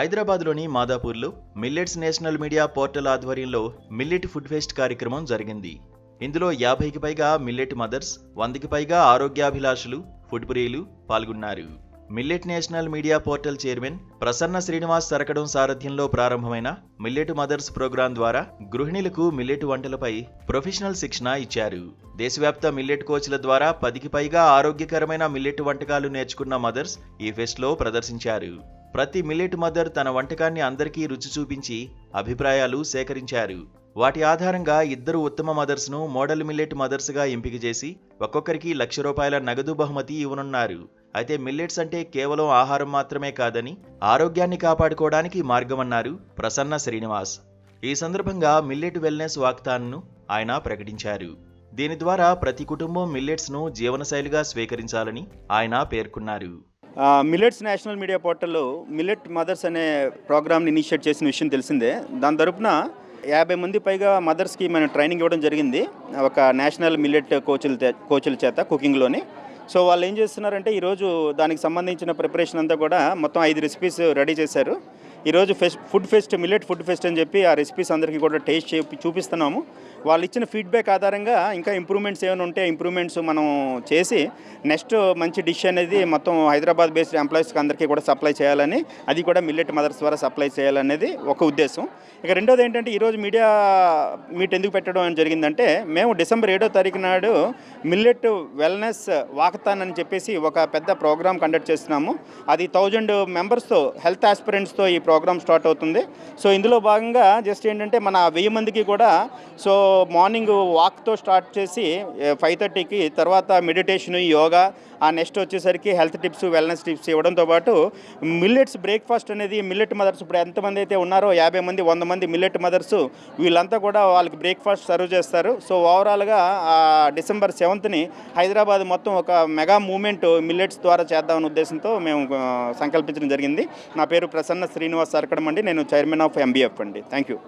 హైదరాబాద్లోని మాదాపూర్లో millets national media portal ఆధ్వర్యంలో millet food fest కార్యక్రమం జరిగింది. ఇందులో 50కి పైగా మిల్లెట్ మదర్స్, 100కి పైగా ఆరోగ్యాభిలాషులు, ఫుడ్ ప్రియులు పాల్గొన్నారు. Millet national media portal chairman Prasanna Srinivas సరకడం సారథ్యంలో ప్రారంభమైన మిల్లెట్ మదర్స్ ప్రోగ్రాం ద్వారా గృహిణులకు మిల్లెట్ వంటలపై ప్రొఫెషనల్ శిక్షణ ఇచ్చారు. దేశవ్యాప్త మిల్లెట్ కోచ్ల ద్వారా 10కి పైగా ఆరోగ్యకరమైన మిల్లెట్ వంటకాలు నేర్చుకున్న మదర్స్ ఈ ఫెస్ట్లో ప్రదర్శించారు. ప్రతి మిల్లెట్ మదర్ తన వంటకాన్ని అందరికీ రుచి చూపించి అభిప్రాయాలు సేకరించారు. వాటి ఆధారంగా 2 ఉత్తమ మదర్స్ను మోడల్ మిల్లెట్ మదర్స్గా ఎంపిక చేసి ఒక్కొక్కరికి ₹1,00,000 నగదు బహుమతి ఇవ్వనున్నారు. అయితే మిల్లెట్స్ అంటే కేవలం ఆహారం మాత్రమే కాదని ఆరోగ్యాన్ని కాపాడుకోవడానికి మార్గమన్నారు ప్రసన్న శ్రీనివాస్. ఈ సందర్భంగా మిల్లెట్ వెల్నెస్ వాక్థాన్ను ఆయన ప్రకటించారు. దీని ద్వారా ప్రతి కుటుంబం మిల్లెట్స్ను జీవనశైలిగా స్వీకరించాలని ఆయన పేర్కొన్నారు. మిల్లెట్స్ నేషనల్ మీడియా పోర్టల్లో మిల్లెట్ మదర్స్ అనే ప్రోగ్రామ్ని ఇనిషియేట్ చేసిన విషయం తెలిసిందే. దాని తరపున 50 మంది పైగా మదర్స్కి మనం ట్రైనింగ్ ఇవ్వడం జరిగింది, ఒక నేషనల్ మిల్లెట్ కోచ్ల చేత కుకింగ్లోని. సో వాళ్ళు ఏం చేస్తున్నారంటే ఈరోజు దానికి సంబంధించిన ప్రిపరేషన్ అంతా కూడా మొత్తం 5 రెసిపీస్ రెడీ చేశారు. ఈరోజు మిల్లెట్ ఫుడ్ ఫెస్ట్ అని చెప్పి ఆ రెసిపీస్ అందరికీ కూడా టేస్ట్ చూపిస్తున్నాము. వాళ్ళు ఇచ్చిన ఫీడ్బ్యాక్ ఆధారంగా ఇంకా ఇంప్రూవ్మెంట్స్ ఏమైనా ఉంటే ఇంప్రూవ్మెంట్స్ మనం చేసి నెక్స్ట్ మంచి డిష్ అనేది మొత్తం హైదరాబాద్ బేస్డ్ ఎంప్లాయీస్కి అందరికీ కూడా సప్లై చేయాలని, అది కూడా మిల్లెట్ మదర్స్ ద్వారా సప్లై చేయాలనేది ఒక ఉద్దేశం. ఇక రెండోది ఏంటంటే ఈరోజు మీడియా మీట్ ఎందుకు పెట్టడం జరిగిందంటే, మేము డిసెంబర్ 7వ తారీఖు నాడు మిల్లెట్ వెల్నెస్ వాకథాన్ అని చెప్పేసి ఒక పెద్ద ప్రోగ్రామ్ కండక్ట్ చేస్తున్నాము. అది 1000 మెంబర్స్తో హెల్త్ ఆస్పిరెంట్స్తో ఈ ప్రోగ్రామ్ స్టార్ట్ అవుతుంది. సో ఇందులో భాగంగా జస్ట్ ఏంటంటే మన 1000 మందికి కూడా సో మార్నింగ్ వాక్తో స్టార్ట్ చేసి 5:30కి తర్వాత మెడిటేషన్, యోగా, ఆ నెక్స్ట్ వచ్చేసరికి హెల్త్ టిప్స్, వెల్నెస్ టిప్స్ ఇవ్వడంతో పాటు మిల్లెట్స్ బ్రేక్ఫాస్ట్ అనేది మిల్లెట్ మదర్స్ ఇప్పుడు ఎంతమంది అయితే ఉన్నారో 50 మంది 100 మంది మిల్లెట్ మదర్స్ వీళ్ళంతా కూడా వాళ్ళకి బ్రేక్ఫాస్ట్ సర్వ్ చేస్తారు. సో ఓవరాల్గా డిసెంబర్ 7ని హైదరాబాద్ మొత్తం ఒక మెగా మూవ్మెంట్ మిల్లెట్స్ ద్వారా చేద్దామనే ఉద్దేశంతో మేము సంకల్పించడం జరిగింది. నా పేరు ప్రసన్న శ్రీనివాస్ సరకడం అండి, నేను చైర్మన్ ఆఫ్ MBF అండి. Thank you.